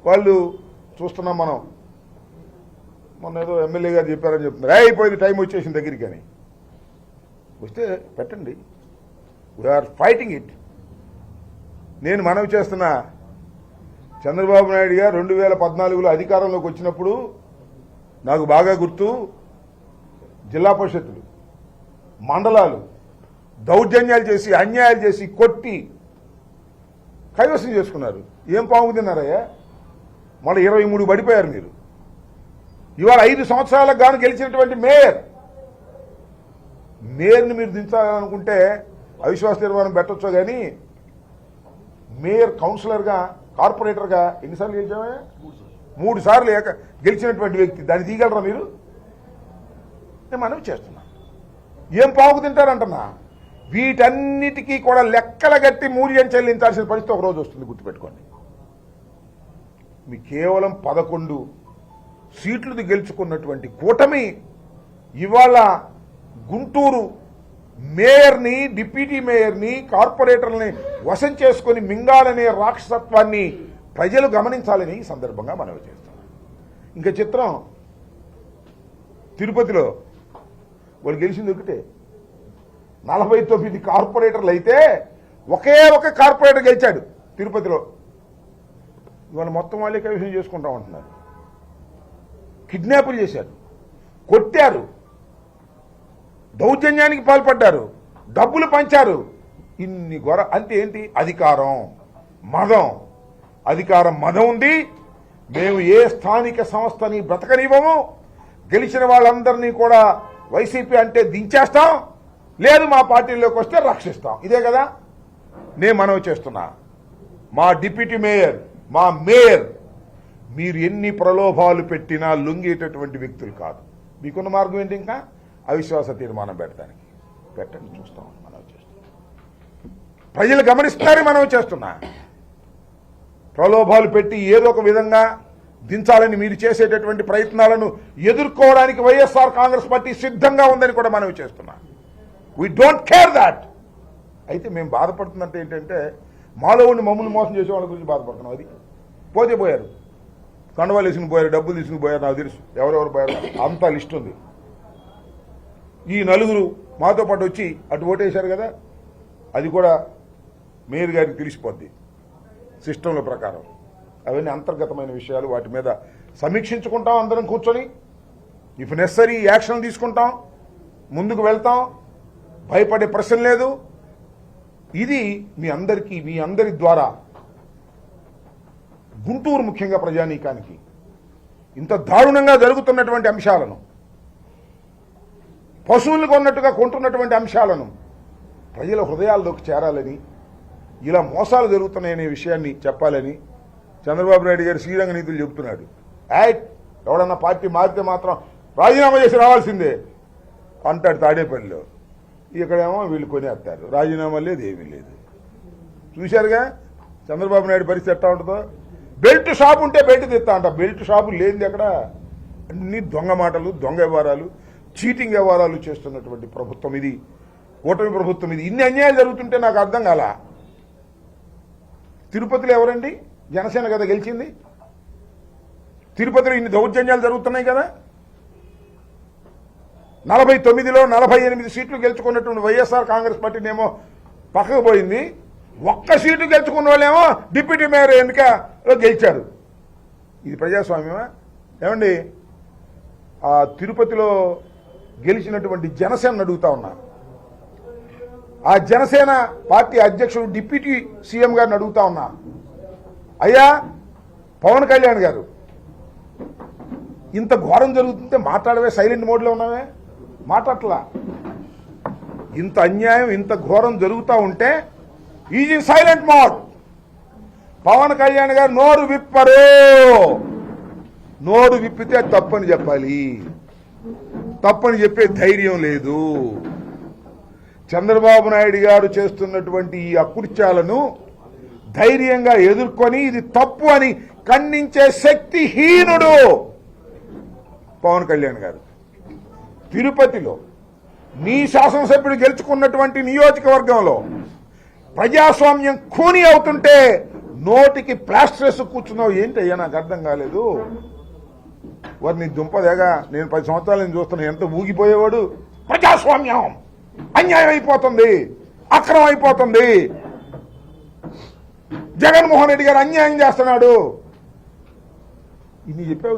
వాళ్ళు చూస్తున్నాం మనం. మొన్న ఏదో ఎమ్మెల్యే గారు చెప్పారని చెప్తున్నారు, అయిపోయింది టైం వచ్చేసిన దగ్గరికి అని. వస్తే పెట్టండి, వీఆర్ ఫైటింగ్ ఇట్. నేను మనవి చేస్తున్నా, చంద్రబాబు నాయుడు గారు 2014లో అధికారంలోకి వచ్చినప్పుడు నాకు బాగా గుర్తు, జిల్లా పరిషత్తులు, మండలాలు దౌర్జన్యాలు చేసి, అన్యాయాలు చేసి, కొట్టి కైవసం చేసుకున్నారు. ఏం పాము తిన్నారయ్యా? మళ్ళీ 23 పడిపోయారు మీరు. ఇవాళ 5 సంవత్సరాలకు గాను గెలిచినటువంటి మేయర్ని మీరు దించాలనుకుంటే అవిశ్వాస తీర్మానం పెట్టొచ్చో కానీ మేయర్ కౌన్సిలర్గా, కార్పొరేటర్గా ఎన్నిసార్లు గెలిచామే? 3 సార్లు గెలిచినటువంటి వ్యక్తి, దాన్ని తీయగలరా మీరు? నేను మనవి చేస్తున్నా, ఏం పావుకు తింటారంటున్నా. వీటన్నిటికీ కూడా లెక్కల గట్టి మూల్యం చెల్లించాల్సిన పరిస్థితి ఒక రోజు వస్తుంది, గుర్తుపెట్టుకోండి. మీ కేవలం 11 సీట్లు గెలుచుకున్నటువంటి కూటమి ఇవాళ గుంటూరు మేయర్ని, డిప్యూటీ మేయర్ని, కార్పొరేటర్ని వశం చేసుకుని మింగాలనే రాక్షసత్వాన్ని ప్రజలు గమనించాలని ఈ సందర్భంగా మనవి చేస్తున్నాం. ఇంకా చిత్రం, తిరుపతిలో వాళ్ళు గెలిచింది ఒకటే, 49 కార్పొరేటర్లు అయితే ఒకే ఒక కార్పొరేటర్ గెలిచాడు తిరుపతిలో. ఇవాళ మొత్తం వాళ్ళే కైవసం చేసుకుంటా ఉంటున్నారు. కిడ్నాపులు చేశారు, కొట్టారు, దౌర్జన్యానికి పాల్పడ్డారు, డబ్బులు పంచారు. ఇన్ని ఘోర అంటే ఏంటి? అధికారం మదం. అధికారం మదం ఉంది. మేము ఏ స్థానిక సంస్థని బ్రతకనివ్వము, గెలిచిన వాళ్ళందరినీ కూడా వైసీపీ అంటే దించేస్తాం, లేదు మా పార్టీలోకి వస్తే రక్షిస్తాం. ఇదే కదా నేను మనవి చేస్తున్నా. మా డిప్యూటీ మేయర్, మా మేయర్ మీరు ఎన్ని ప్రలోభాలు పెట్టినా లొంగేటటువంటి వ్యక్తులు కాదు. మీకున్న మార్గం ఏంటి? ఇంకా అవిశ్వాస తీర్మానం పెట్టడానికి పెట్టండి, చూస్తాం. మనవి చేస్తున్నాం, ప్రజలు గమనిస్తారని మనవి చేస్తున్నా. ప్రలోభాలు పెట్టి ఏదో ఒక విధంగా దించాలని మీరు చేసేటటువంటి ప్రయత్నాలను ఎదుర్కోవడానికి వైఎస్ఆర్ కాంగ్రెస్ పార్టీ సిద్ధంగా ఉందని కూడా మనవి చేస్తున్నా. We don't care that. అయితే మేము బాధపడుతున్నట్టు ఏంటంటే, మాలో ఉండి మమ్మల్ని మోసం చేసే వాళ్ళ గురించి బాధపడుతున్నాం. అది పోతే పోయారు, కండవాళ్ళు వేసుకుని పోయారు, డబ్బులు తీసుకుని పోయారు, నాకు తెలుసు ఎవరెవరు పోయారు, అంతా లిస్ట్ ఉంది. ఈ 4 మాతో పాటు వచ్చి అటు ఓటేశారు కదా, అది కూడా మేయర్ గారికి తెలిసిపోద్ది సిస్టంల ప్రకారం. అవన్నీ అంతర్గతమైన విషయాలు, వాటి మీద సమీక్షించుకుంటాం అందరం కూర్చొని. ఇఫ్ నెసరీ యాక్షన్ తీసుకుంటాం, ముందుకు వెళ్తాం, భయపడే ప్రశ్న లేదు. ఇది మీ అందరి ద్వారా గుంటూరు ముఖ్యంగా ప్రజానీకానికి ఇంత దారుణంగా జరుగుతున్నటువంటి అంశాలను, పశువులు కొన్నట్టుగా కొంటున్నటువంటి అంశాలను ప్రజల హృదయాల్లోకి చేరాలని, ఇలా మోసాలు జరుగుతున్నాయనే విషయాన్ని చెప్పాలని చంద్రబాబు నాయుడు గారు శ్రీరంగ నీతులు చెబుతున్నాడు. ఎవడన్నా పార్టీ మారితే మాత్రం రాజీనామా చేసి రావాల్సిందే అంటాడు తాడేపల్లిలో. ఇక్కడేమో వీళ్ళు కొనేస్తారు, రాజీనామా లేదు, ఏమీ లేదు. చూశారుగా చంద్రబాబు నాయుడు పరిస్థితి ఎట్లా ఉంటుందో. బెల్ట్ షాప్ ఉంటే బెల్ట్ తెస్తా అంట, బెల్ట్ షాపు లేనిది ఎక్కడ? అన్ని దొంగ మాటలు, దొంగ వ్యవహారాలు, చీటింగ్ వ్యవహారాలు చేస్తున్నటువంటి ప్రభుత్వం ఇది, కూటమి ప్రభుత్వం ఇది. ఇన్ని అన్యాయాలు జరుగుతుంటే నాకు అర్థం కాల. తిరుపతిలో ఎవరండి? జనసేన కదా గెలిచింది. తిరుపతిలో ఇన్ని దౌర్జన్యాలు జరుగుతున్నాయి కదా. 49లో 48 సీట్లు గెలుచుకున్నటువంటి వైఎస్ఆర్ కాంగ్రెస్ పార్టీనేమో పక్కకు పోయింది. ఒక్క సీటు గెలుచుకున్న వాళ్ళేమో డిప్యూటీ మేయర్ ఎన్నికలో గెలిచారు. ఇది ప్రజాస్వామ్యమా? ఏమండి, ఆ తిరుపతిలో గెలిచినటువంటి జనసేన అడుగుతా ఉన్నా, ఆ జనసేన పార్టీ అధ్యక్షుడు డిప్యూటీ సీఎం గారిని అడుగుతా ఉన్నా, అయ్యా పవన్ కళ్యాణ్ గారు ఇంత ఘోరం జరుగుతుంటే మాట్లాడవే, సైలెంట్ మోడ్లో ఉన్నావే, మాట్లాడలా. ఇంత అన్యాయం, ఇంత ఘోరం జరుగుతూ ఉంటే is in silent mode. Pawan Kalyan garu నోరు విప్పరు. నోరు విప్పితే తప్పని చెప్పాలి, తప్పని చెప్పే ధైర్యం లేదు. చంద్రబాబు నాయుడు గారు చేస్తున్నటువంటి ఈ అకృత్యాలను ధైర్యంగా ఎదుర్కొని ఇది తప్పు అని ఖండించే శక్తిహీనుడు పవన్ కళ్యాణ్ గారు. తిరుపతిలో నీ శాసనసభ్యుడు గెలుచుకున్నటువంటి నియోజకవర్గంలో ప్రజాస్వామ్యం ఖూనీ అవుతుంటే నోటికి ప్లాస్టర్ వేసి కూర్చున్నావు ఏంటయ్యా నాకు అర్థం కాలేదు. వారు నీ దుంపదేగా నేను 10 సంవత్సరాల నుంచి చూస్తున్నా ఎంత ఊగిపోయేవాడు. ప్రజాస్వామ్యం అన్యాయం అయిపోతుంది, అక్రమం అయిపోతుంది, జగన్మోహన్ రెడ్డి గారు అన్యాయం చేస్తున్నాడు ఇన్ని చెప్పావు.